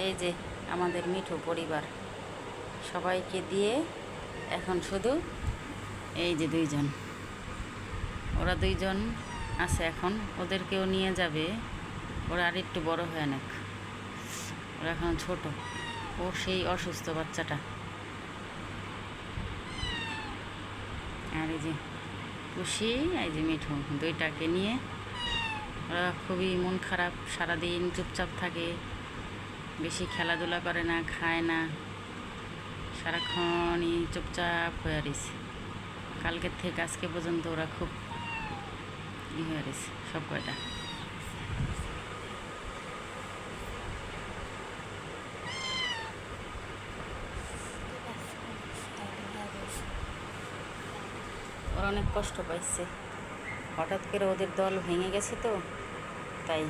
এই যে আমাদের মিঠু পরিবার সবাইকে দিয়ে এখন শুধু এই যে দুইজন, ওরা দুইজন আছে, এখন ওদেরকেও নিয়ে যাবে। ওরা আর একটু বড় হয় না, ওরা এখন ছোট। ও সেই অসুস্থ বাচ্চাটা। আর এই যে খুশি, এই যে মিঠু, দুইটাকে নিয়ে ওরা খুবই মন খারাপ। সারাদিন চুপচাপ থাকে, বেশি খেলাধুলা করে না, খায় না, সারাক্ষণই চুপচাপ হয়ে রয়েছে। কালকের থেকে আজকে পর্যন্ত ওরা খুব হয়ে রয়েছে সব কয়টা। ওরা অনেক কষ্ট পাইছে, হঠাৎ করে ওদের দল ভেঙে গেছে তো, তাই